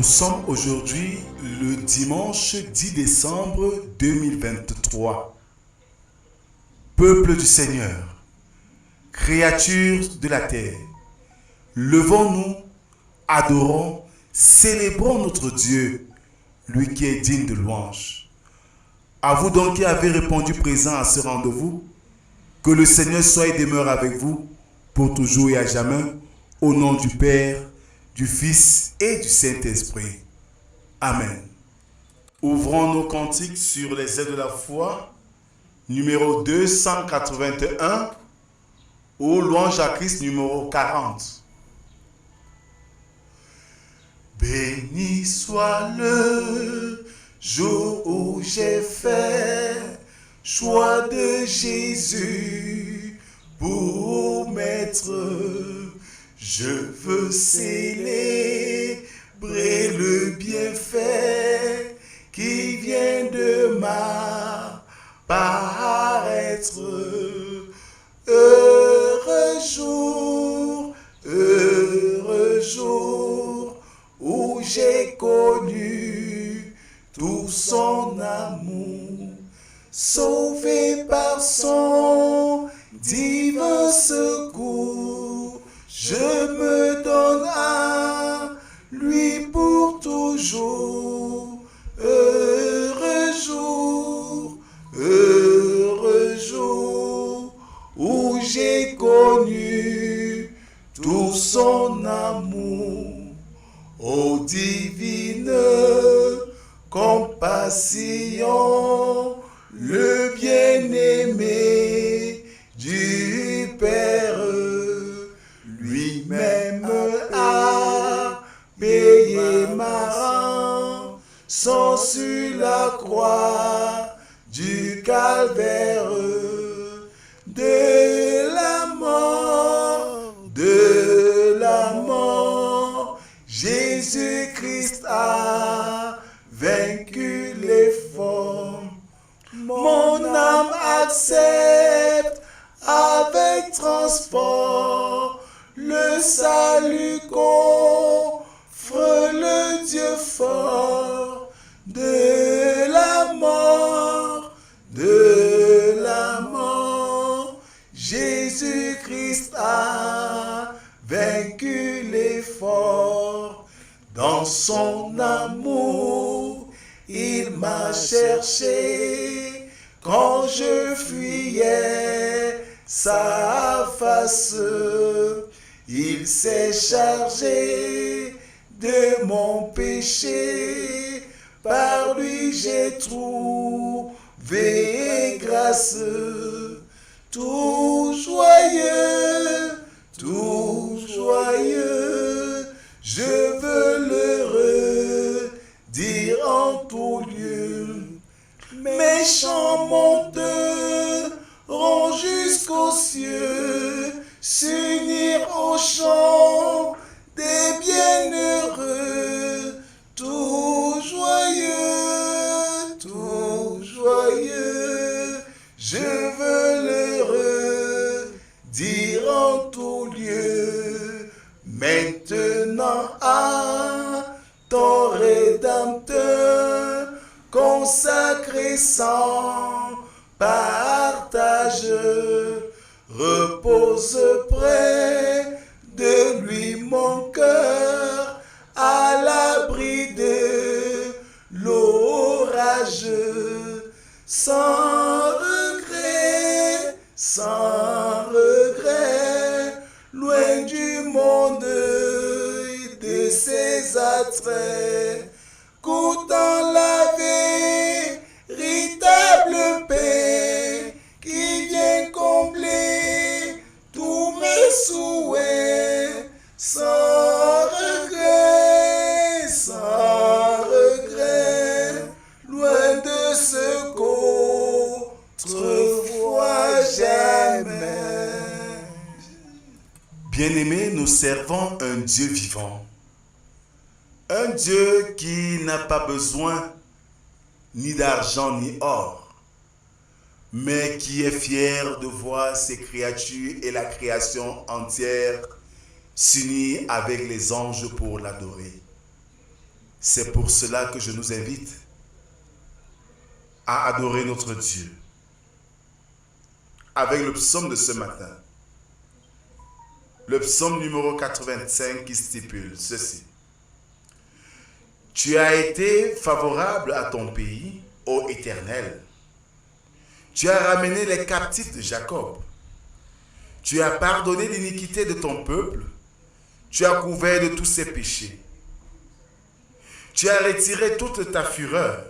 Nous sommes aujourd'hui le dimanche 10 décembre 2023. Peuple du Seigneur, créatures de la terre, levons-nous, adorons, célébrons notre Dieu, lui qui est digne de louange. À vous donc qui avez répondu présent à ce rendez-vous, que le Seigneur soit et demeure avec vous pour toujours et à jamais, au nom du Père, du Fils et du Saint-Esprit. Amen. Ouvrons nos cantiques sur les ailes de la foi, numéro 281, ou Louange à Christ numéro 40. Béni soit le jour où j'ai fait choix de Jésus pour maître. Je veux célébrer le bienfait qui vient de m'apparaître. Heureux jour où j'ai connu tout son amour, sauvé par son divin secours. Je me donne à lui pour toujours. Heureux jour où j'ai connu tout son amour. Ô divine compassion, le bien-aimé du Père, lui-même a payé ma rançon sur la croix du calvaire. De la mort, Jésus-Christ a vaincu les formes. Mon âme accepte avec transport le salut qu'offre le Dieu fort. De la mort, Jésus-Christ a vaincu les forts. Dans son amour, il m'a cherché quand je fuyais sa face. Il s'est chargé de mon péché, par lui j'ai trouvé grâce. Tout joyeux, je veux le redire en tout lieu. Mes chants monteront jusqu'aux cieux, s'unir au chant des bienheureux. Tout joyeux, je veux le redire en tout lieu. Maintenant à ton Rédempteur consacré sans partage, repose près de lui mon cœur, à l'abri de l'orage. Sans regret, loin du monde et de ses attraits, goûtant la véritable paix qui vient combler tous mes souhaits. Sans regret, loin de ce qu'autrefois j'aimais. Bien-aimés, nous servons un Dieu vivant. Un Dieu qui n'a pas besoin ni d'argent ni or, mais qui est fier de voir ses créatures et la création entière s'unir avec les anges pour l'adorer. C'est pour cela que je nous invite à adorer notre Dieu avec le psaume de ce matin. Le psaume numéro 85 qui stipule ceci. Tu as été favorable à ton pays, ô Éternel. Tu as ramené les captifs de Jacob. Tu as pardonné l'iniquité de ton peuple. Tu as couvert de tous ses péchés. Tu as retiré toute ta fureur.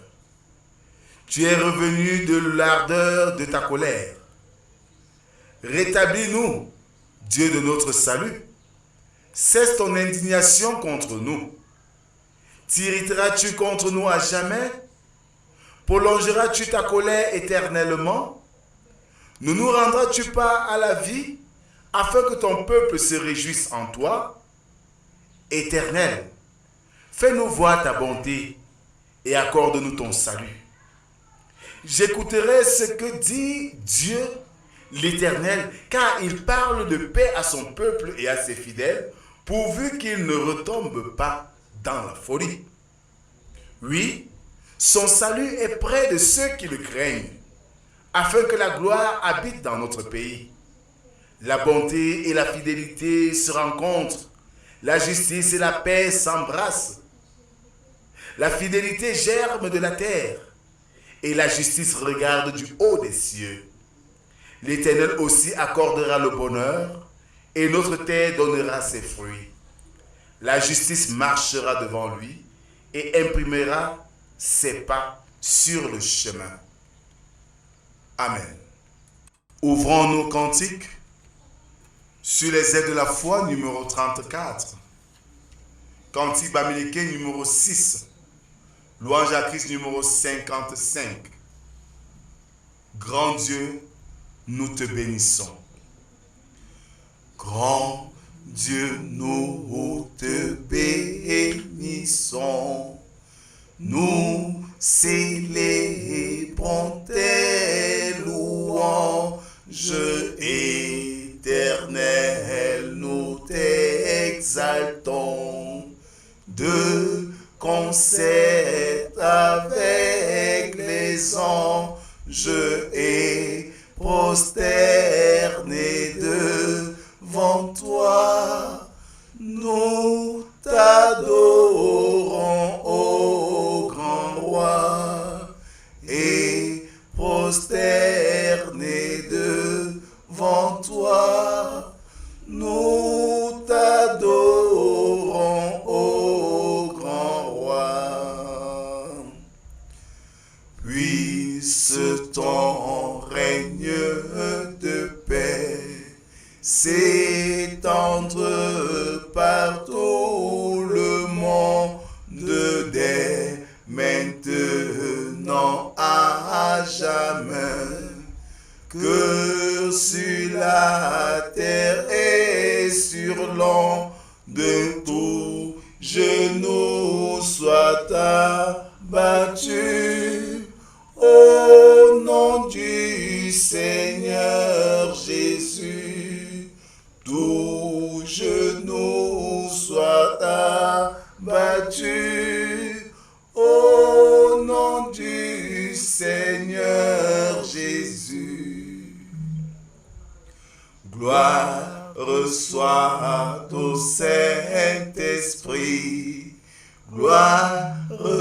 Tu es revenu de l'ardeur de ta colère. Rétablis-nous, Dieu de notre salut. Cesse ton indignation contre nous. T'irriteras-tu contre nous à jamais? Prolongeras-tu ta colère éternellement? Ne nous rendras-tu pas à la vie, afin que ton peuple se réjouisse en toi? Éternel, fais-nous voir ta bonté et accorde-nous ton salut. J'écouterai ce que dit Dieu l'Éternel, car il parle de paix à son peuple et à ses fidèles, pourvu qu'ils ne retombent pas dans la folie. Oui, son salut est près de ceux qui le craignent, afin que la gloire habite dans notre pays. La bonté et la fidélité se rencontrent, la justice et la paix s'embrassent. La fidélité germe de la terre, et la justice regarde du haut des cieux. L'Éternel aussi accordera le bonheur, et notre terre donnera ses fruits. La justice marchera devant lui, et imprimera ses pas sur le chemin. Amen. Ouvrons nos cantiques sur les ailes de la foi numéro 34. Cantique Bamileke numéro 6. Louange à Christ numéro 55. Grand Dieu, nous te bénissons. Grand Dieu, nous te bénissons. Nous célébrons tes louanges éternelles, nous t'exaltons. De concert avec les anges et prosternés devant toi, nous t'adorons, ô grand roi, et prosternés devant toi, nous t'adorons, ô grand roi. Puisse ton règne de paix s'étendre par tout le monde dès maintenant à jamais, que sur la terre et sur l'onde de tout genou soit abattu au nom du Seigneur Jésus. Tout genou soit abattu au nom du Seigneur Jésus. Gloire soit au Saint-Esprit. Gloire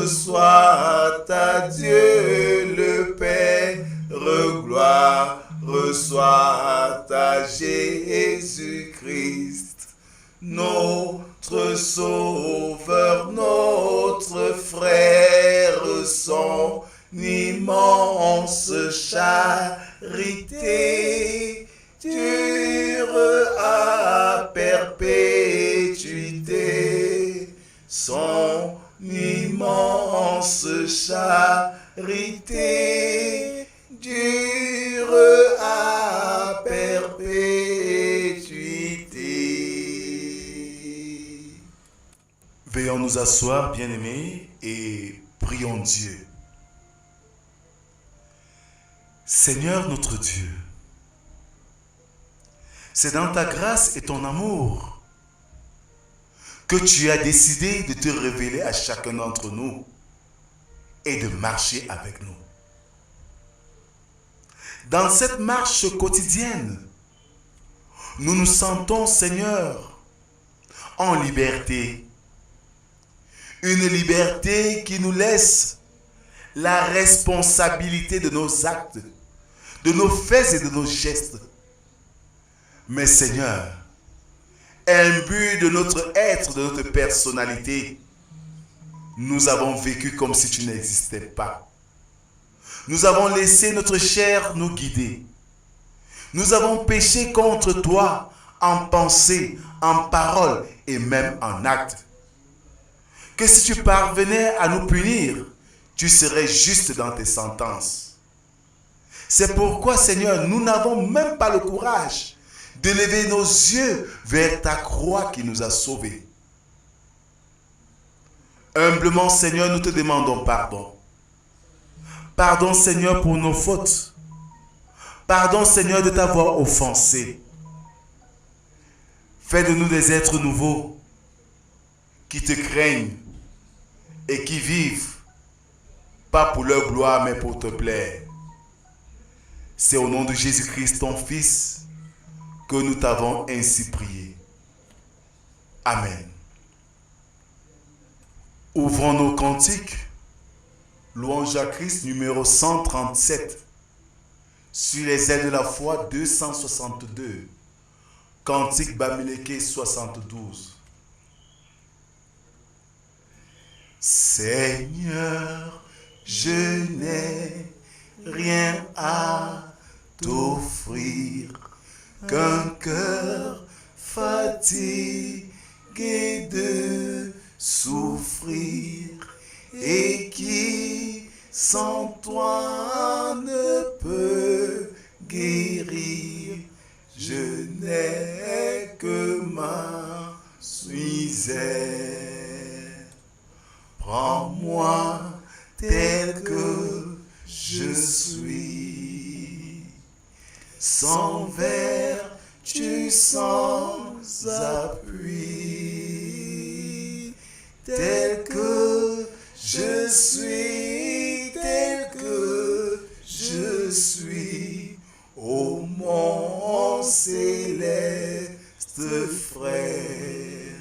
soit à Dieu le Père. Gloire soit à Jésus-Christ, notre Sauveur, notre frère, son immense charité dure à perpétuité. Son immense charité dure à perpétuité. Veuillons nous asseoir, bien-aimés, et prions Dieu. Seigneur notre Dieu, c'est dans ta grâce et ton amour que tu as décidé de te révéler à chacun d'entre nous et de marcher avec nous. Dans cette marche quotidienne, nous nous sentons, Seigneur, en liberté. Une liberté qui nous laisse la responsabilité de nos actes, de nos faits et de nos gestes. Mais Seigneur, imbu de notre être, de notre personnalité, nous avons vécu comme si tu n'existais pas. Nous avons laissé notre chair nous guider. Nous avons péché contre toi en pensée, en parole et même en acte. Que si tu parvenais à nous punir, tu serais juste dans tes sentences. C'est pourquoi, Seigneur, nous n'avons même pas le courage de lever nos yeux vers ta croix qui nous a sauvés. Humblement, Seigneur, nous te demandons pardon. Pardon, Seigneur, pour nos fautes. Pardon, Seigneur, de t'avoir offensé. Fais de nous des êtres nouveaux qui te craignent et qui vivent, pas pour leur gloire, mais pour te plaire. C'est au nom de Jésus-Christ, ton Fils, que nous t'avons ainsi prié. Amen. Ouvrons nos cantiques. Louange à Christ numéro 137. Sur les ailes de la foi 262. Cantique Bamileke 72. Seigneur, je n'ai rien à t'offrir qu'un cœur fatigué de souffrir et qui sans toi ne peut guérir. Je n'ai que ma misère. Prends-moi tel que je suis, sans vertu, sans appui, tel que je suis, tel que je suis, ô mon céleste frère.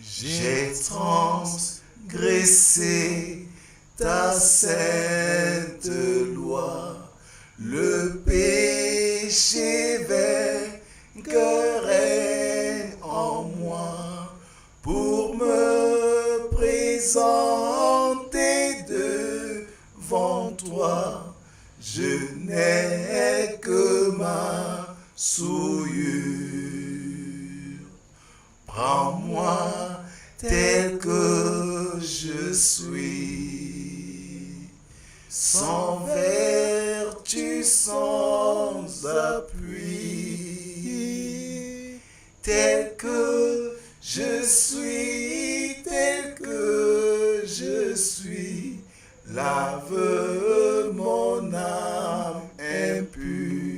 J'ai transgressé ta sainte loi, le péché vainqueur est en moi, pour me présenter devant toi. Je n'ai que ma souillure. Prends-moi tel que je suis, sans vertu, sans appui, tel que je suis, tel que je suis, lave mon âme impure.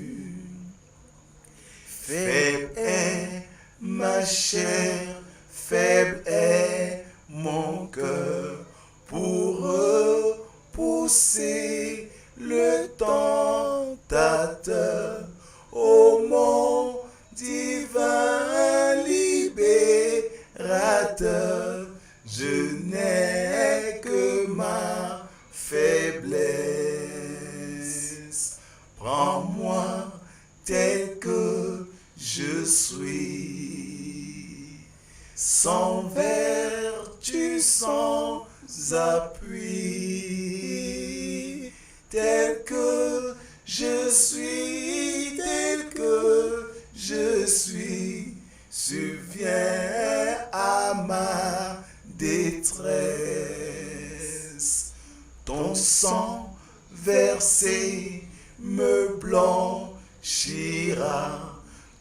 Faible est ma chair, faible est mon cœur, pour repousser le tentateur. Ô mon divin libérateur, je n'ai que ma faiblesse. Prends-moi tel que je suis, sans vertu, sans appui, tel que je suis, tel que je suis, subviens à ma détresse. Ton sang versé me blanchira,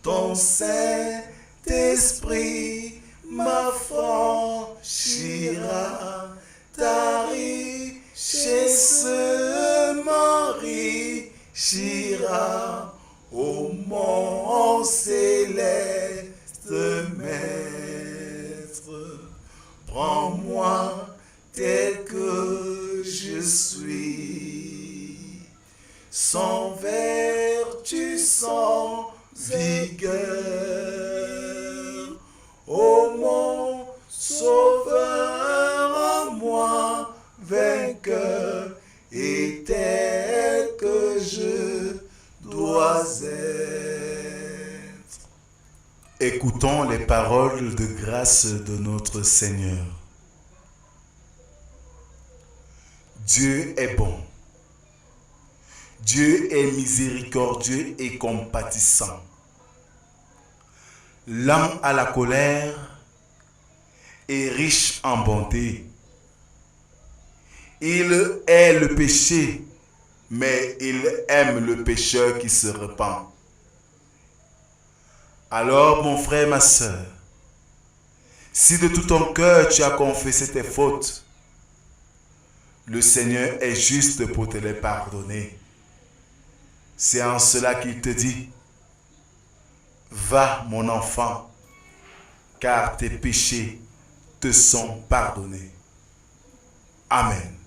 ton Saint-Esprit m'affranchira, ta richesse m'enrichira, ô mon céleste Maître. Prends-moi tel que je suis, sans vertu, sans vigueur. Ô mon Sauveur, en moi, vainqueur, et tel que je dois être. Écoutons les paroles de grâce de notre Seigneur. Dieu est bon. Dieu est miséricordieux et compatissant. Lent à la colère et riche en bonté. Il hait le péché, mais il aime le pécheur qui se repent. Alors, mon frère, ma soeur, si de tout ton cœur tu as confessé tes fautes, le Seigneur est juste pour te les pardonner. C'est en cela qu'il te dit, va mon enfant, car tes péchés te sont pardonnés. Amen.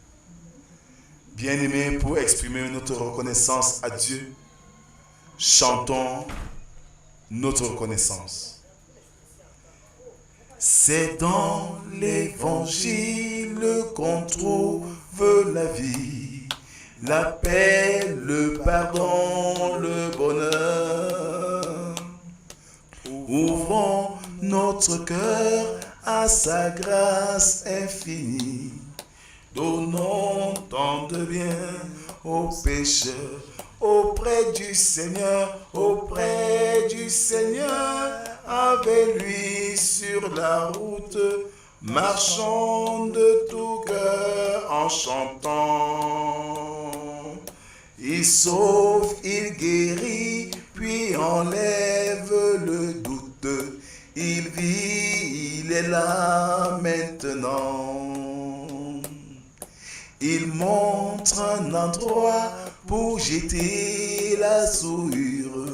Bien-aimés, pour exprimer notre reconnaissance à Dieu, chantons notre reconnaissance. C'est dans l'évangile qu'on trouve la vie, la paix, le pardon, le bonheur. Ouvrons notre cœur à sa grâce infinie. Donnons tant de bien aux pécheurs, auprès du Seigneur, avec lui sur la route, marchons de tout cœur en chantant. Il sauve, il guérit, puis enlève le doute. Il vit, il est là maintenant. Il montre un endroit pour jeter la souillure.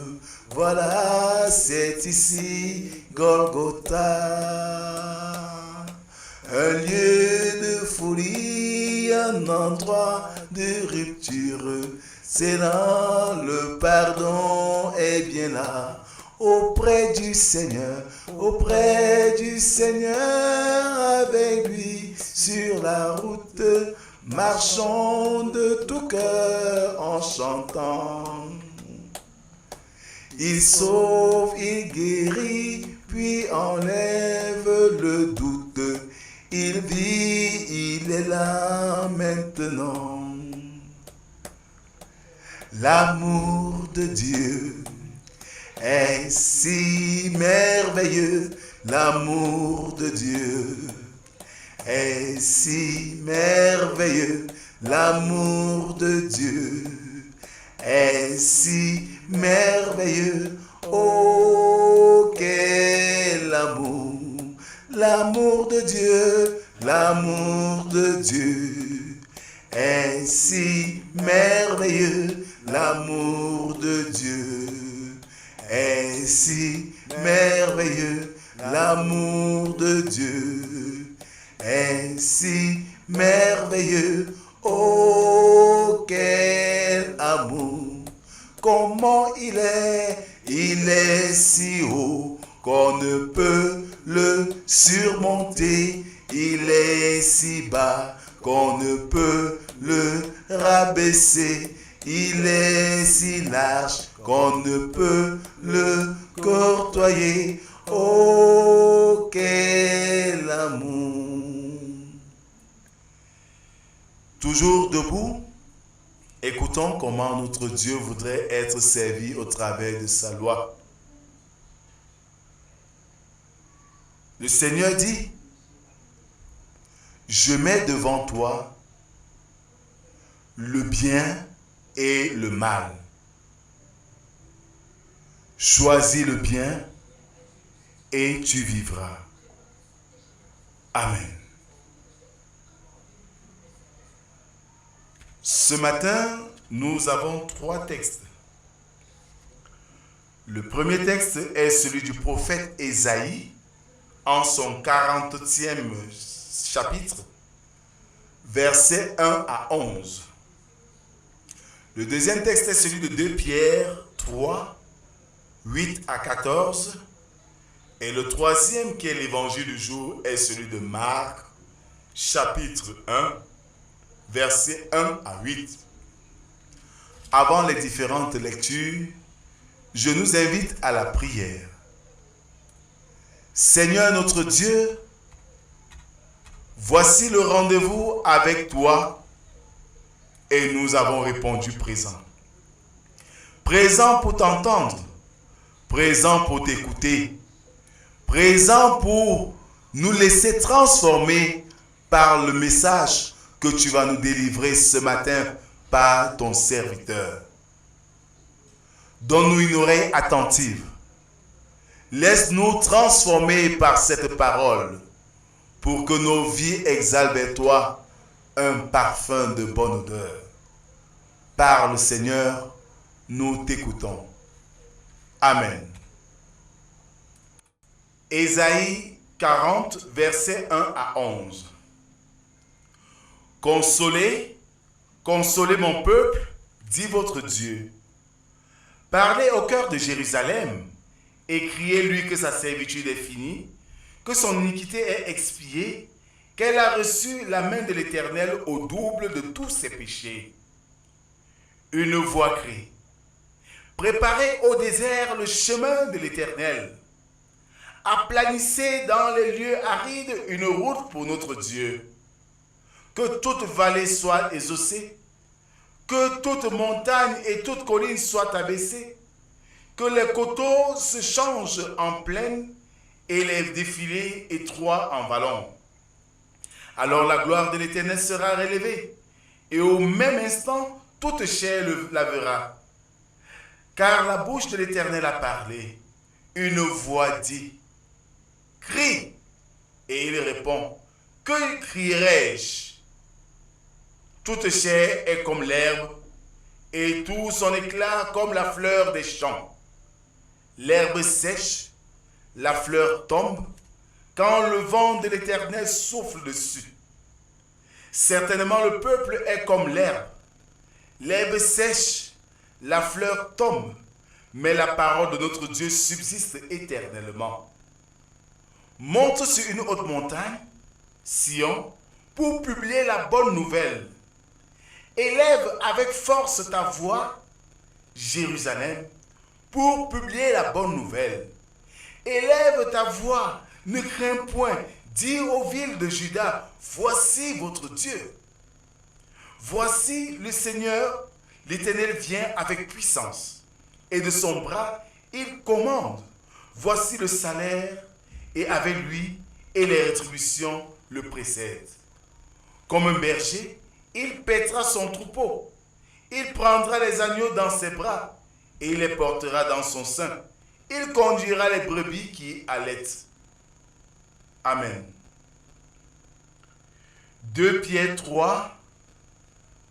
Voilà, c'est ici Golgotha. Un lieu de folie, un endroit de rupture. C'est là, le pardon est bien là. Auprès du Seigneur, avec lui sur la route. Marchons de tout cœur en chantant. Il sauve, il guérit, puis enlève le doute. Il vit, il est là maintenant. L'amour de Dieu est si merveilleux. L'amour de Dieu est si merveilleux, l'amour de Dieu est si merveilleux. Oh, quel amour, l'amour de Dieu est si merveilleux, l'amour de Dieu est si merveilleux, l'amour de Dieu est si merveilleux. Oh, quel amour! Comment il est si haut qu'on ne peut le surmonter. Il est si bas qu'on ne peut le rabaisser. Il est si large qu'on ne peut le courtoyer. Oh, quel amour! Toujours debout, écoutons comment notre Dieu voudrait être servi au travers de sa loi. Le Seigneur dit, je mets devant toi le bien et le mal. Choisis le bien et tu vivras. Amen. Ce matin, nous avons 3 textes. Le premier texte est celui du prophète Ésaïe en son 40e chapitre, versets 1 à 11. Le deuxième texte est celui de 2 Pierre 3, 8 à 14. Et le troisième, qui est l'évangile du jour, est celui de Marc, chapitre 1, versets 1 à 8. Avant les différentes lectures, je nous invite à la prière. Seigneur notre Dieu, voici le rendez-vous avec toi et nous avons répondu présent. Présent pour t'entendre, présent pour t'écouter, présent pour nous laisser transformer par le message que tu vas nous délivrer ce matin par ton serviteur. Donne-nous une oreille attentive. Laisse-nous transformer par cette parole pour que nos vies exhalent vers toi un parfum de bonne odeur. Parle, Seigneur, nous t'écoutons. Amen. Ésaïe 40, versets 1 à 11. Consolez, consolez mon peuple, dit votre Dieu. Parlez au cœur de Jérusalem et criez-lui que sa servitude est finie, que son iniquité est expiée, qu'elle a reçu la main de l'Éternel au double de tous ses péchés. Une voix crie, préparez au désert le chemin de l'Éternel. Aplanissez dans les lieux arides une route pour notre Dieu. Que toute vallée soit exaucée, que toute montagne et toute colline soient abaissées, que les coteaux se changent en plaine et les défilés étroits en vallons. Alors la gloire de l'Éternel sera relevée, et au même instant, toute chair la verra. Car la bouche de l'Éternel a parlé, une voix dit, « Crie !» Et il répond, « Que crierai-je » Toute chair est comme l'herbe, et tout son éclat comme la fleur des champs. L'herbe sèche, la fleur tombe, quand le vent de l'Éternel souffle dessus. Certainement le peuple est comme l'herbe. L'herbe sèche, la fleur tombe, mais la parole de notre Dieu subsiste éternellement. Monte sur une haute montagne, Sion, pour publier la bonne nouvelle. Élève avec force ta voix, Jérusalem, pour publier la bonne nouvelle. Élève ta voix, ne crains point, dis aux villes de Juda, voici votre Dieu. Voici le Seigneur, l'Éternel vient avec puissance, et de son bras il commande. Voici le salaire, et avec lui, et les rétributions le précèdent. Comme un berger, il paîtra son troupeau. Il prendra les agneaux dans ses bras et il les portera dans son sein. Il conduira les brebis qui allaitent. Amen. 2 Pierre 3,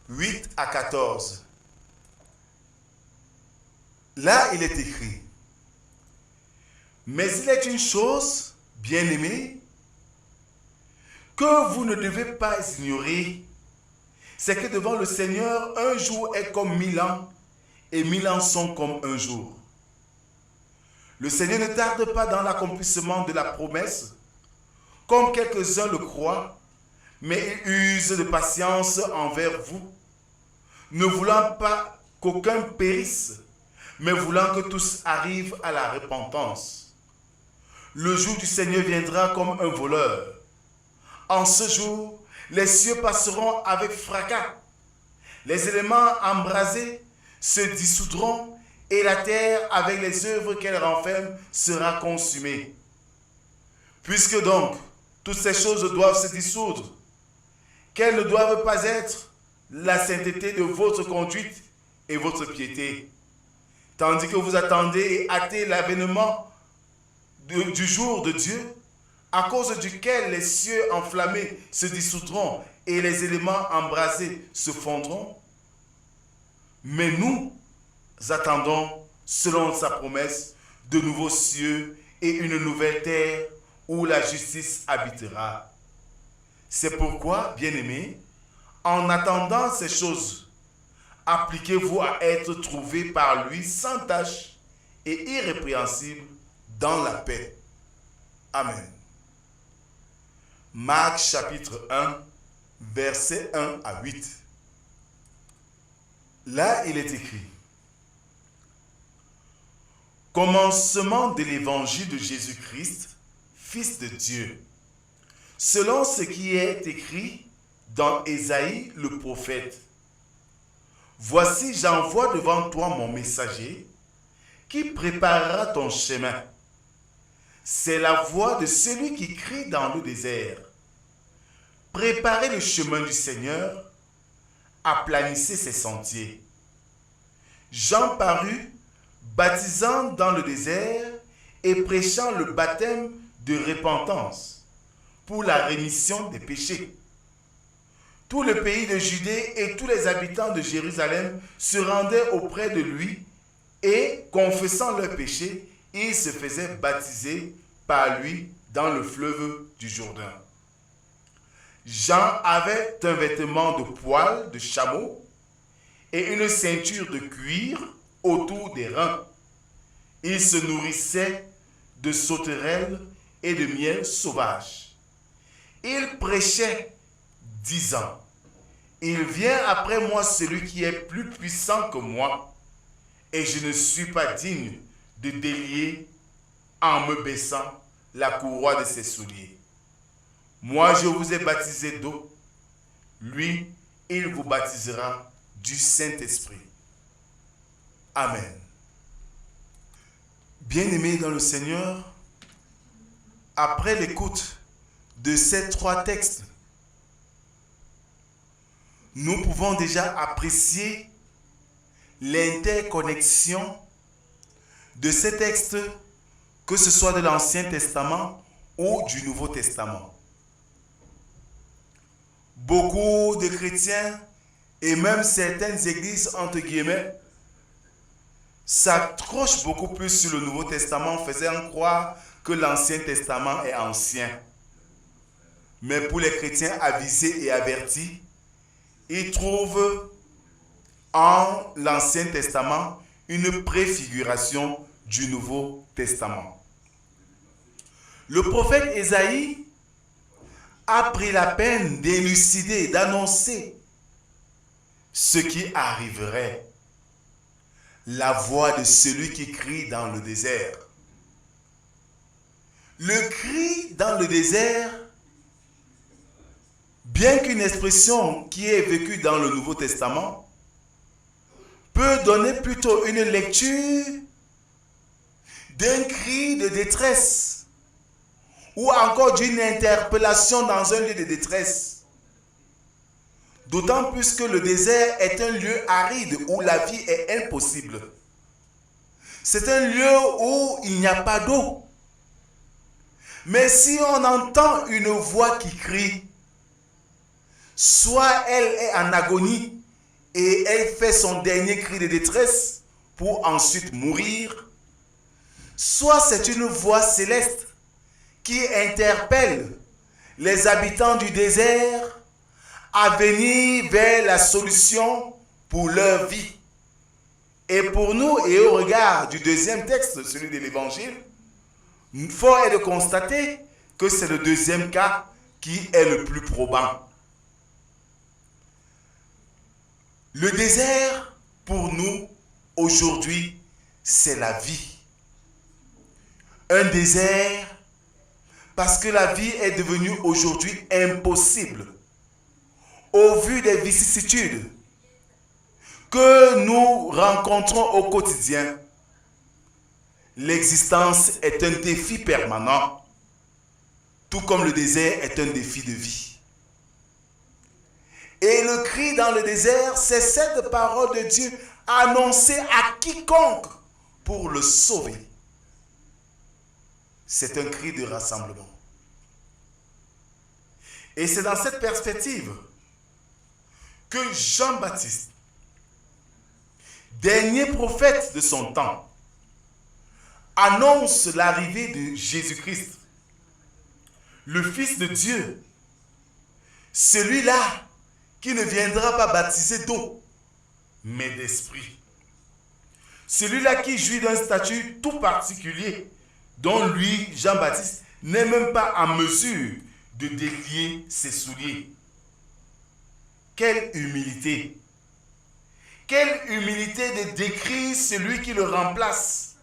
8 à 14. Là, il est écrit, « Mais il est une chose, bien-aimés, que vous ne devez pas ignorer, c'est que devant le Seigneur, un jour est comme 1000 ans, et 1000 ans sont comme un jour. Le Seigneur ne tarde pas dans l'accomplissement de la promesse, comme quelques-uns le croient, mais il use de patience envers vous, ne voulant pas qu'aucun périsse, mais voulant que tous arrivent à la repentance. Le jour du Seigneur viendra comme un voleur. En ce jour, les cieux passeront avec fracas. Les éléments embrasés se dissoudront et la terre, avec les œuvres qu'elle renferme, sera consumée. Puisque donc, toutes ces choses doivent se dissoudre, quelles ne doivent pas être la sainteté de votre conduite et votre piété, tandis que vous attendez et hâtez l'avènement du jour de Dieu, à cause duquel les cieux enflammés se dissoudront et les éléments embrasés se fondront. Mais nous attendons, selon sa promesse, de nouveaux cieux et une nouvelle terre où la justice habitera. C'est pourquoi, bien-aimés, en attendant ces choses, appliquez-vous à être trouvés par lui sans tache et irrépréhensible dans la paix. Amen. Marc chapitre 1, versets 1 à 8. Là, il est écrit: Commencement de l'évangile de Jésus-Christ, Fils de Dieu, selon ce qui est écrit dans Ésaïe le prophète. Voici, j'envoie devant toi mon messager qui préparera ton chemin. C'est la voix de celui qui crie dans le désert. Préparez le chemin du Seigneur, aplanissez ses sentiers. Jean parut, baptisant dans le désert et prêchant le baptême de repentance pour la rémission des péchés. Tout le pays de Judée et tous les habitants de Jérusalem se rendaient auprès de lui et, confessant leurs péchés, ils se faisaient baptiser par lui dans le fleuve du Jourdain. Jean avait un vêtement de poil de chameau et une ceinture de cuir autour des reins. Il se nourrissait de sauterelles et de miel sauvage. Il prêchait, disant: Il vient après moi celui qui est plus puissant que moi, et je ne suis pas digne de délier en me baissant la courroie de ses souliers. Moi, je vous ai baptisé d'eau. Lui, il vous baptisera du Saint-Esprit. Amen. Bien-aimés dans le Seigneur, après l'écoute de ces 3 textes, nous pouvons déjà apprécier l'interconnexion de ces textes, que ce soit de l'Ancien Testament ou du Nouveau Testament. Beaucoup de chrétiens et même certaines églises, entre guillemets, s'accrochent beaucoup plus sur le Nouveau Testament, faisant croire que l'Ancien Testament est ancien. Mais pour les chrétiens avisés et avertis, ils trouvent en l'Ancien Testament une préfiguration du Nouveau Testament. Le prophète Ésaïe a pris la peine d'élucider, d'annoncer ce qui arriverait. La voix de celui qui crie dans le désert. Le cri dans le désert, bien qu'une expression qui est vécue dans le Nouveau Testament, peut donner plutôt une lecture d'un cri de détresse ou encore d'une interpellation dans un lieu de détresse. D'autant plus que le désert est un lieu aride où la vie est impossible. C'est un lieu où il n'y a pas d'eau. Mais si on entend une voix qui crie, soit elle est en agonie et elle fait son dernier cri de détresse pour ensuite mourir, soit c'est une voix céleste qui interpelle les habitants du désert à venir vers la solution pour leur vie. Et pour nous, et au regard du deuxième texte, celui de l'Évangile, fort est de constater que c'est le deuxième cas qui est le plus probant. Le désert, pour nous, aujourd'hui, c'est la vie. Un désert, parce que la vie est devenue aujourd'hui impossible. Au vu des vicissitudes que nous rencontrons au quotidien, l'existence est un défi permanent, tout comme le désert est un défi de vie. Et le cri dans le désert, c'est cette parole de Dieu annoncée à quiconque pour le sauver. C'est un cri de rassemblement. Et c'est dans cette perspective que Jean-Baptiste, dernier prophète de son temps, annonce l'arrivée de Jésus-Christ, le Fils de Dieu, Celui-là qui ne viendra pas baptiser d'eau, mais d'esprit. Celui-là qui jouit d'un statut tout particulier, dont lui, Jean-Baptiste, n'est même pas en mesure de délier ses souliers. Quelle humilité! Quelle humilité de décrire celui qui le remplace.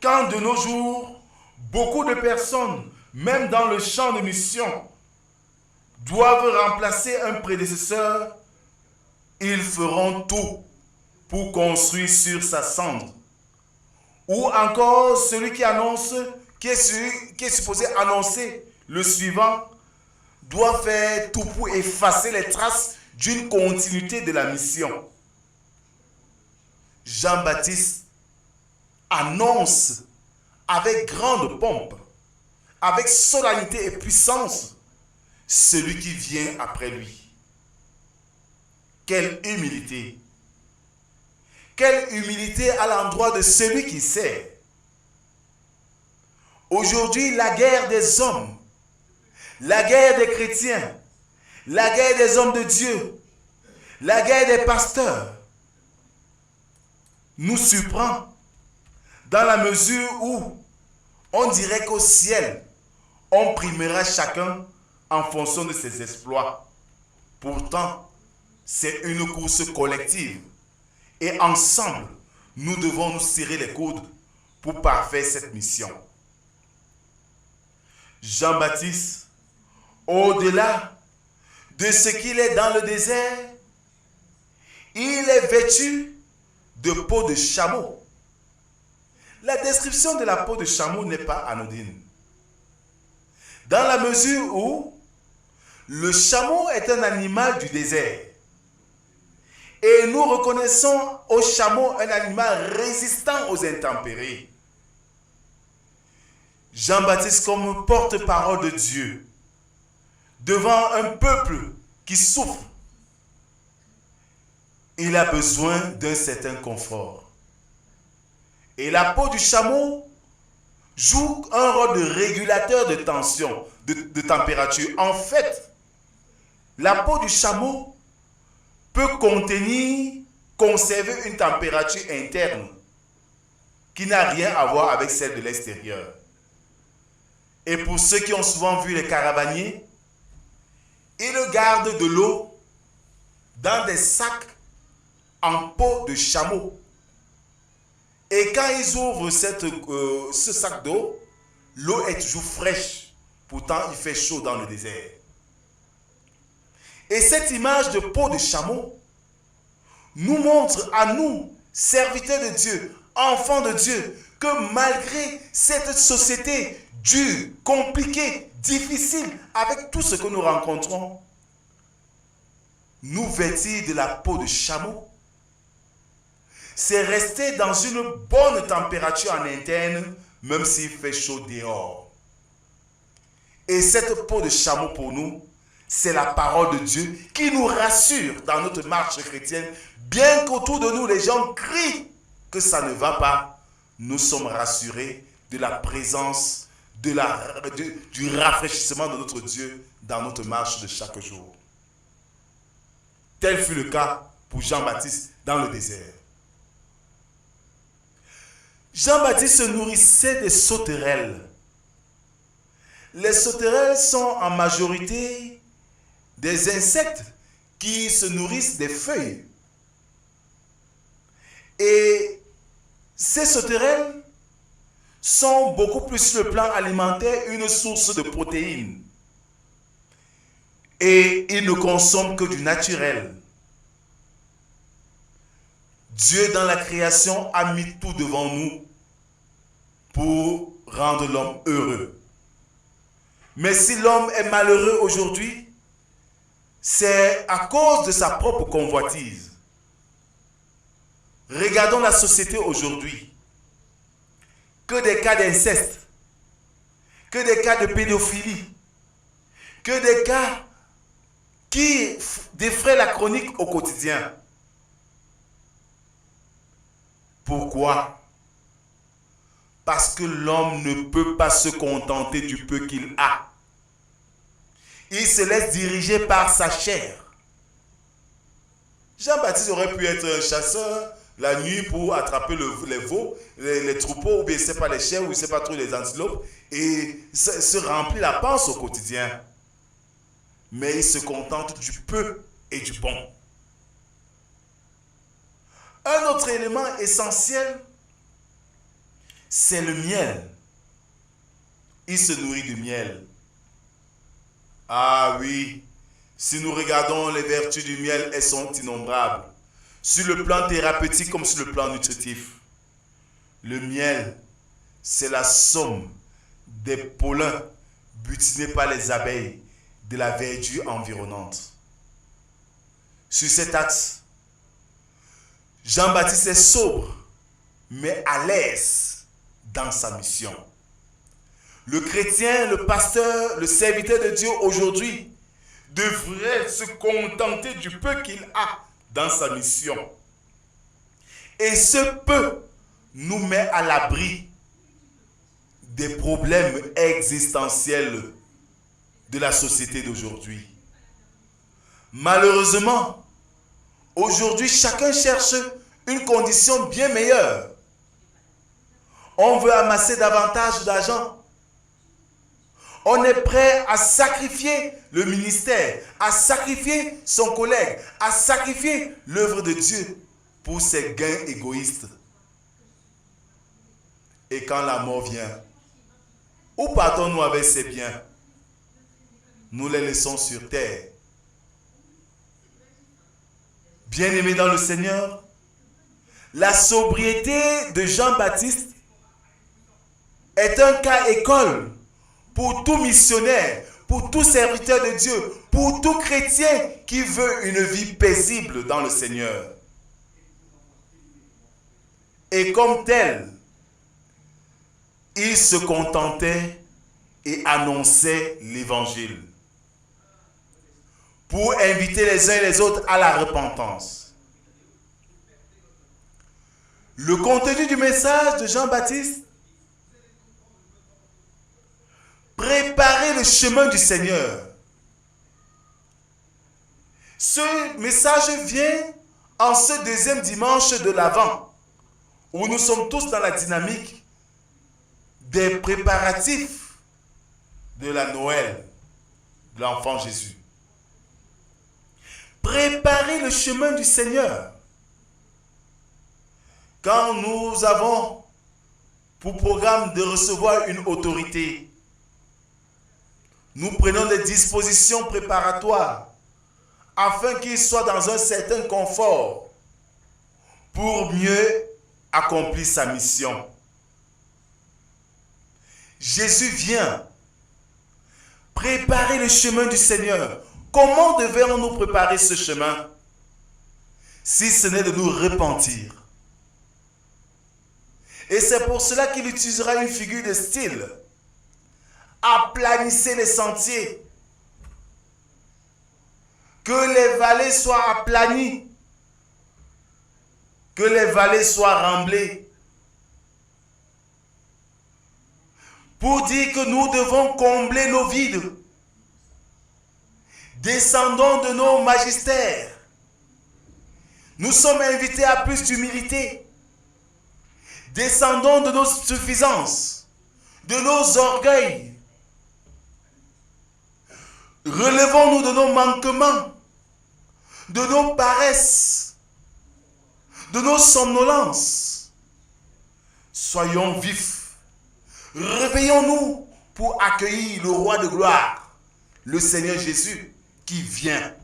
Quand de nos jours, beaucoup de personnes, même dans le champ de mission, doivent remplacer un prédécesseur, ils feront tout pour construire sur sa cendre. Ou encore celui qui annonce, qui est supposé annoncer le suivant, doit faire tout pour effacer les traces d'une continuité de la mission. Jean-Baptiste annonce avec grande pompe, avec solennité et puissance, celui qui vient après lui. Quelle humilité! Quelle humilité à l'endroit de celui qui sert. Aujourd'hui, la guerre des hommes, la guerre des chrétiens, la guerre des hommes de Dieu, la guerre des pasteurs, nous surprend dans la mesure où on dirait qu'au ciel, on primera chacun en fonction de ses exploits. Pourtant, c'est une course collective. Et ensemble, nous devons nous serrer les coudes pour parfaire cette mission. Jean-Baptiste, au-delà de ce qu'il est dans le désert, il est vêtu de peau de chameau. La description de la peau de chameau n'est pas anodine. Dans la mesure où le chameau est un animal du désert. Et nous reconnaissons au chameau un animal résistant aux intempéries. Jean-Baptiste, comme porte-parole de Dieu, devant un peuple qui souffre, il a besoin d'un certain confort. Et la peau du chameau joue un rôle de régulateur de tension, de température. En fait, la peau du chameau peut conserver une température interne qui n'a rien à voir avec celle de l'extérieur. Et pour ceux qui ont souvent vu les caravaniers, ils gardent de l'eau dans des sacs en peau de chameau. Et quand ils ouvrent ce sac d'eau, l'eau est toujours fraîche. Pourtant, il fait chaud dans le désert. Et cette image de peau de chameau nous montre à nous, serviteurs de Dieu, enfants de Dieu, que malgré cette société dure, compliquée, difficile, avec tout ce que nous rencontrons, nous vêtir de la peau de chameau, c'est rester dans une bonne température en interne, même s'il fait chaud dehors. Et cette peau de chameau pour nous, c'est la parole de Dieu qui nous rassure dans notre marche chrétienne. Bien qu'autour de nous, les gens crient que ça ne va pas, nous sommes rassurés de la présence, du rafraîchissement de notre Dieu dans notre marche de chaque jour. Tel fut le cas pour Jean-Baptiste dans le désert. Jean-Baptiste se nourrissait des sauterelles. Les sauterelles sont en majorité des insectes qui se nourrissent des feuilles. Et ces sauterelles sont beaucoup plus sur le plan alimentaire une source de protéines. Et ils ne consomment que du naturel. Dieu dans la création a mis tout devant nous pour rendre l'homme heureux. Mais si l'homme est malheureux aujourd'hui, c'est à cause de sa propre convoitise. Regardons la société aujourd'hui. Que des cas d'inceste, que des cas de pédophilie, que des cas qui défraient la chronique au quotidien. Pourquoi? Parce que l'homme ne peut pas se contenter du peu qu'il a. Il se laisse diriger par sa chair. Jean-Baptiste aurait pu être un chasseur la nuit pour attraper les veaux, les troupeaux, ou bien je ne sais pas les chèvres, ou je ne sais pas trop les antilopes, et se remplir la panse au quotidien. Mais il se contente du peu et du bon. Un autre élément essentiel, c'est le miel. Il se nourrit du miel. Ah oui, si nous regardons les vertus du miel, elles sont innombrables. Sur le plan thérapeutique comme sur le plan nutritif. Le miel, c'est la somme des pollens butinés par les abeilles de la verdure environnante. Sur cet axe, Jean-Baptiste est sobre, mais à l'aise dans sa mission. Le chrétien, le pasteur, le serviteur de Dieu aujourd'hui devrait se contenter du peu qu'il a dans sa mission. Et ce peu nous met à l'abri des problèmes existentiels de la société d'aujourd'hui. Malheureusement, aujourd'hui, chacun cherche une condition bien meilleure. On veut amasser davantage d'argent. On est prêt à sacrifier le ministère, à sacrifier son collègue, à sacrifier l'œuvre de Dieu pour ses gains égoïstes. Et quand la mort vient, où partons-nous avec ces biens? Nous les laissons sur terre. Bien-aimés dans le Seigneur, la sobriété de Jean-Baptiste est un cas école pour tout missionnaire, pour tout serviteur de Dieu, pour tout chrétien qui veut une vie paisible dans le Seigneur. Et comme tel, il se contentait et annonçait l'évangile pour inviter les uns et les autres à la repentance. Le contenu du message de Jean-Baptiste: préparer le chemin du Seigneur. Ce message vient en ce deuxième dimanche de l'Avent, où nous sommes tous dans la dynamique des préparatifs de la Noël de l'enfant Jésus. Préparer le chemin du Seigneur. Quand nous avons pour programme de recevoir une autorité, nous prenons des dispositions préparatoires afin qu'il soit dans un certain confort pour mieux accomplir sa mission. Jésus vient préparer le chemin du Seigneur. Comment devons-nous préparer ce chemin si ce n'est de nous repentir? Et c'est pour cela qu'il utilisera une figure de style. Aplanissez les sentiers. Que les vallées soient aplanies. Que les vallées soient remblées. Pour dire que nous devons combler nos vides. Descendons de nos magistères. Nous sommes invités à plus d'humilité. Descendons de nos suffisances, de nos orgueils. Relevons-nous de nos manquements, de nos paresses, de nos somnolences. Soyons vifs. Réveillons-nous pour accueillir le roi de gloire, le Seigneur Jésus qui vient.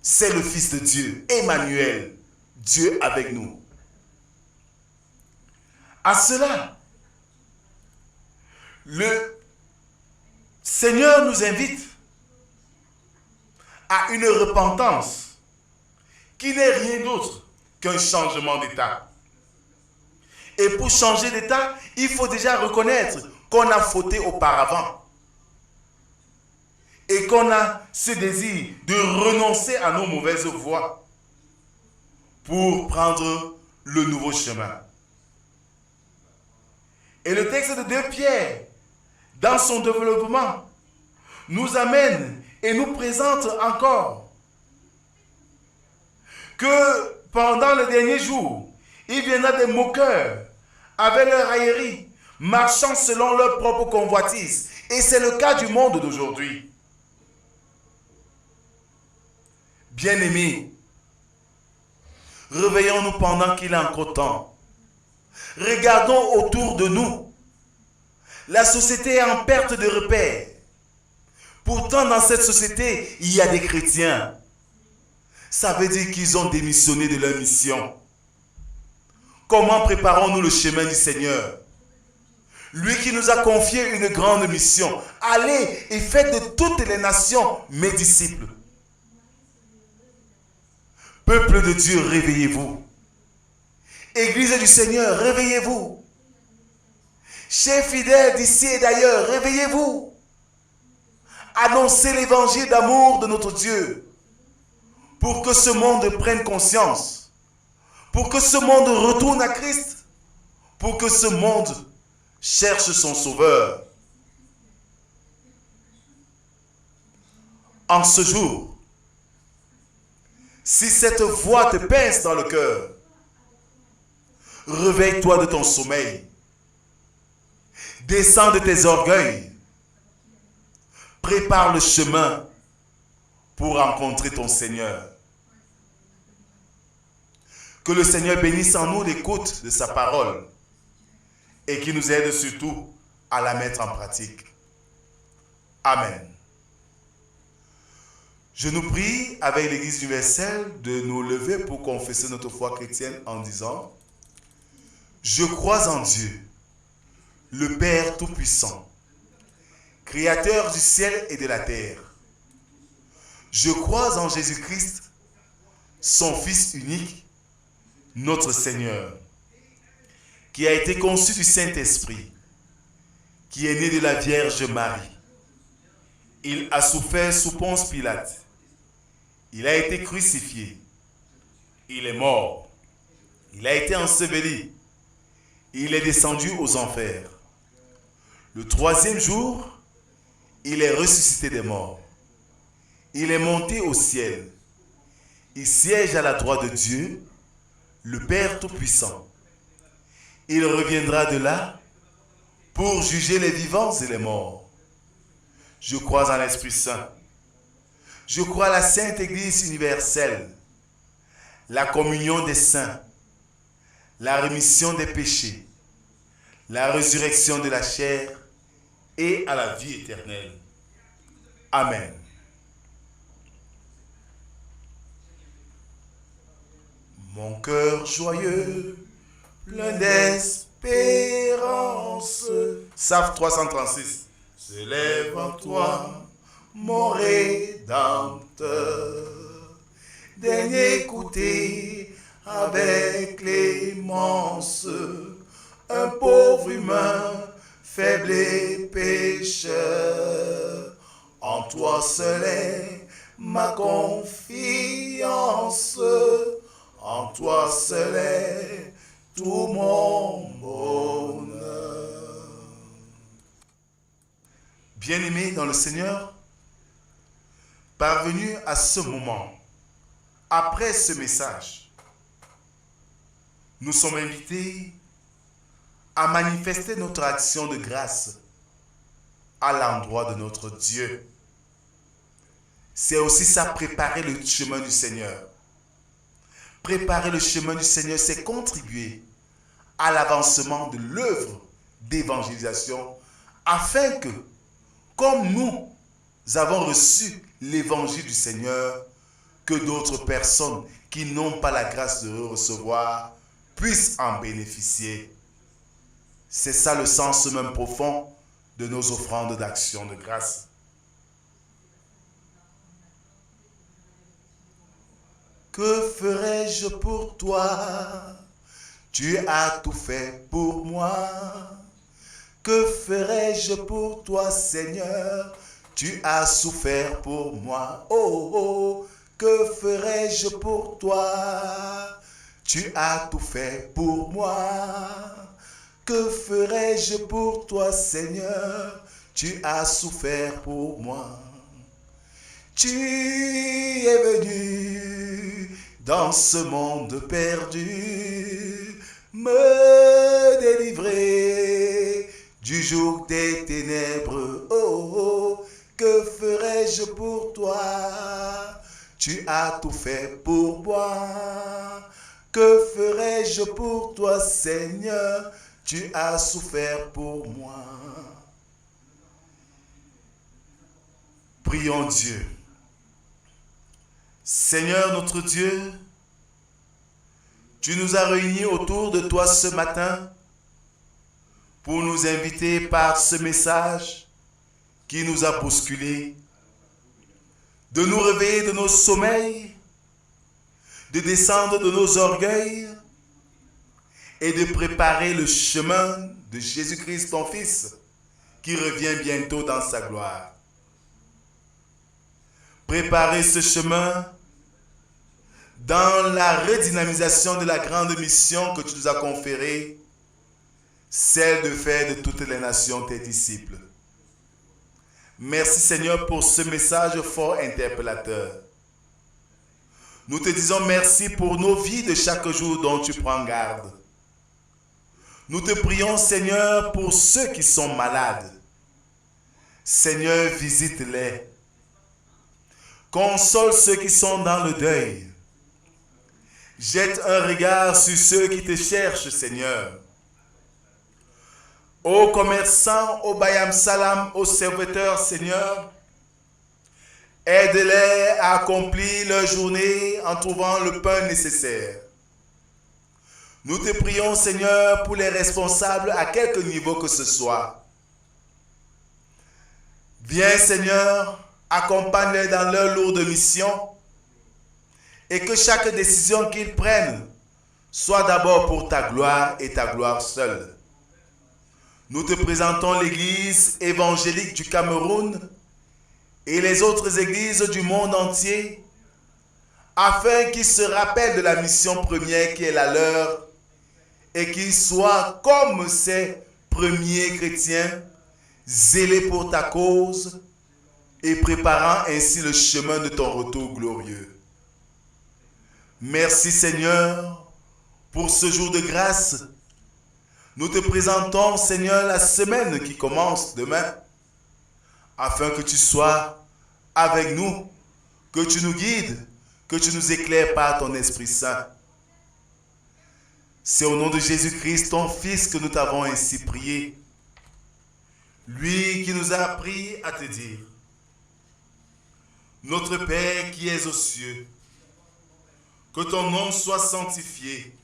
C'est le Fils de Dieu, Emmanuel, Dieu avec nous. À cela, le Seigneur nous invite à une repentance qui n'est rien d'autre qu'un changement d'état. Et pour changer d'état, il faut déjà reconnaître qu'on a fauté auparavant et qu'on a ce désir de renoncer à nos mauvaises voies pour prendre le nouveau chemin. Et le texte de 2 Pierre, dans son développement, nous amène et nous présente encore que pendant les derniers jours, il viendra des moqueurs avec leur raillerie, marchant selon leur propre convoitise. Et c'est le cas du monde d'aujourd'hui. Bien-aimés, réveillons-nous pendant qu'il est encore temps. Regardons autour de nous. La société est en perte de repères. Pourtant, dans cette société, il y a des chrétiens. Ça veut dire qu'ils ont démissionné de leur mission. Comment préparons-nous le chemin du Seigneur? Lui qui nous a confié une grande mission. Allez et faites de toutes les nations mes disciples. Peuple de Dieu, réveillez-vous. Église du Seigneur, réveillez-vous. Chers fidèles d'ici et d'ailleurs, réveillez-vous. Annoncez l'évangile d'amour de notre Dieu pour que ce monde prenne conscience, pour que ce monde retourne à Christ, pour que ce monde cherche son sauveur. En ce jour, si cette voix te pince dans le cœur, réveille-toi de ton sommeil, descends de tes orgueils, prépare le chemin pour rencontrer ton Seigneur. Que le Seigneur bénisse en nous l'écoute de sa parole et qu'il nous aide surtout à la mettre en pratique. Amen. Je nous prie avec l'Église universelle de nous lever pour confesser notre foi chrétienne en disant: je crois en Dieu, le Père Tout-Puissant, Créateur du ciel et de la terre. Je crois en Jésus-Christ, son Fils unique, notre Seigneur, qui a été conçu du Saint-Esprit, qui est né de la Vierge Marie. Il a souffert sous Ponce Pilate. Il a été crucifié. Il est mort. Il a été enseveli. Il est descendu aux enfers. Le troisième jour, il est ressuscité des morts. Il est monté au ciel. Il siège à la droite de Dieu, le Père Tout-Puissant. Il reviendra de là pour juger les vivants et les morts. Je crois en l'Esprit Saint. Je crois à la Sainte Église universelle, la communion des saints, la rémission des péchés, la résurrection de la chair et à la vie éternelle. Amen. Mon cœur joyeux, plein d'espérance. Psaume 336. Se lève en toi, mon Rédempteur. Daigne écouter avec clémence un pauvre humain, faible et pécheur. En toi seul est ma confiance. En toi seul est tout mon bonheur. Bien-aimés dans le Seigneur, parvenus à ce moment, après ce message, nous sommes invités à manifester notre action de grâce à l'endroit de notre Dieu. C'est aussi ça, préparer le chemin du Seigneur. Préparer le chemin du Seigneur, c'est contribuer à l'avancement de l'œuvre d'évangélisation afin que, comme nous avons reçu l'évangile du Seigneur, que d'autres personnes qui n'ont pas la grâce de le recevoir puissent en bénéficier. C'est ça le sens même profond de nos offrandes d'action de grâce. Que ferais-je pour toi? Tu as tout fait pour moi. Que ferais-je pour toi, Seigneur? Tu as souffert pour moi. Oh, oh, que ferais-je pour toi? Tu as tout fait pour moi. Que ferais-je pour toi, Seigneur? tu as souffert pour moi. Tu es venu dans ce monde perdu, me délivrer du joug des ténèbres. Oh, oh, que ferais-je pour toi? Tu as tout fait pour moi. Que ferais-je pour toi, Seigneur? Tu as souffert pour moi. Prions Dieu. Seigneur notre Dieu, tu nous as réunis autour de toi ce matin pour nous inviter par ce message qui nous a bousculés, de nous réveiller de nos sommeils, de descendre de nos orgueils et de préparer le chemin de Jésus-Christ, ton Fils, qui revient bientôt dans sa gloire. Préparer ce chemin dans la redynamisation de la grande mission que tu nous as conférée, celle de faire de toutes les nations tes disciples. Merci Seigneur pour ce message fort interpellateur. Nous te disons merci pour nos vies de chaque jour dont tu prends garde. Nous te prions Seigneur pour ceux qui sont malades. Seigneur, visite-les. Console ceux qui sont dans le deuil. Jette un regard sur ceux qui te cherchent, Seigneur. Aux commerçants, aux Bayam Salam, aux serviteurs, Seigneur, aide-les à accomplir leur journée en trouvant le pain nécessaire. Nous te prions, Seigneur, pour les responsables à quelque niveau que ce soit. Viens, Seigneur, accompagne-les dans leur lourde mission et que chaque décision qu'ils prennent soit d'abord pour ta gloire et ta gloire seule. Nous te présentons l'Église évangélique du Cameroun et les autres églises du monde entier afin qu'ils se rappellent de la mission première qui est la leur et qu'ils soient comme ces premiers chrétiens zélés pour ta cause et préparant ainsi le chemin de ton retour glorieux. Merci Seigneur pour ce jour de grâce. Nous te présentons Seigneur la semaine qui commence demain afin que tu sois avec nous, que tu nous guides, que tu nous éclaires par ton Esprit Saint. C'est au nom de Jésus-Christ, ton Fils, que nous t'avons ainsi prié. Lui qui nous a appris à te dire: Notre Père qui es aux cieux, que ton nom soit sanctifié,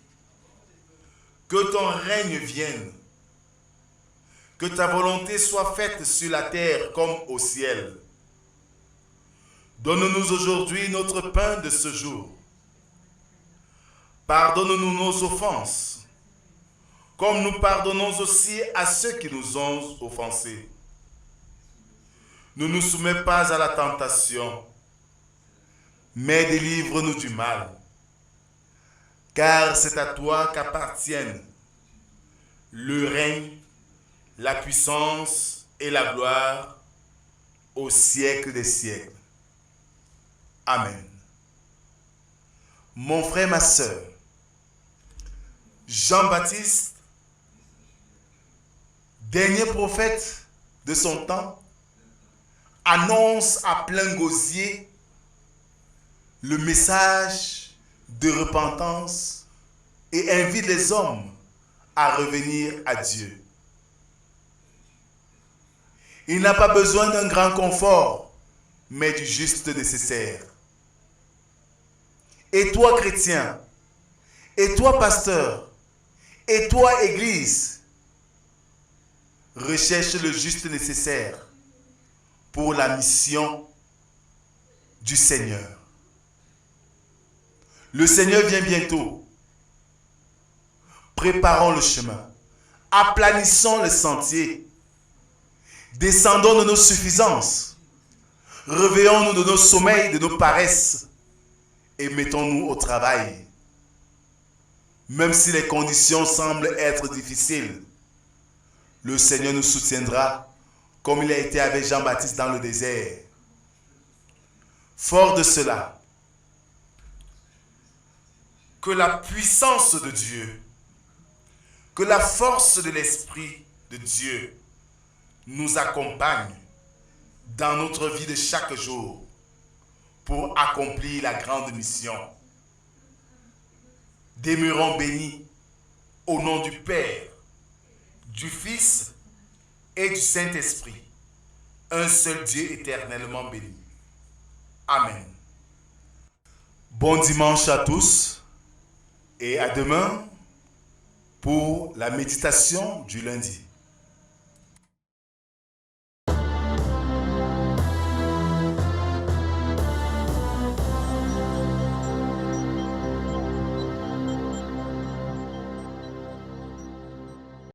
que ton règne vienne, que ta volonté soit faite sur la terre comme au ciel. Donne-nous aujourd'hui notre pain de ce jour. Pardonne-nous nos offenses, comme nous pardonnons aussi à ceux qui nous ont offensés. Ne nous soumets pas à la tentation, mais délivre-nous du mal. Car c'est à toi qu'appartiennent le règne, la puissance et la gloire au siècle des siècles. Amen. Mon frère, ma sœur, Jean-Baptiste, dernier prophète de son temps, annonce à plein gosier le message de repentance et invite les hommes à revenir à Dieu. Il n'a pas besoin d'un grand confort, mais du juste nécessaire. Et toi, chrétien, et toi, pasteur, et toi, Église, recherche le juste nécessaire pour la mission du Seigneur. Le Seigneur vient bientôt. Préparons le chemin. Aplanissons le sentier. Descendons de nos suffisances. Réveillons-nous de nos sommeils, de nos paresses. Et mettons-nous au travail. Même si les conditions semblent être difficiles, le Seigneur nous soutiendra comme il a été avec Jean-Baptiste dans le désert. Fort de cela, que la puissance de Dieu, que la force de l'Esprit de Dieu nous accompagne dans notre vie de chaque jour pour accomplir la grande mission. Demeurons bénis au nom du Père, du Fils et du Saint-Esprit, un seul Dieu éternellement béni. Amen. Bon dimanche à tous et à demain pour la méditation du lundi.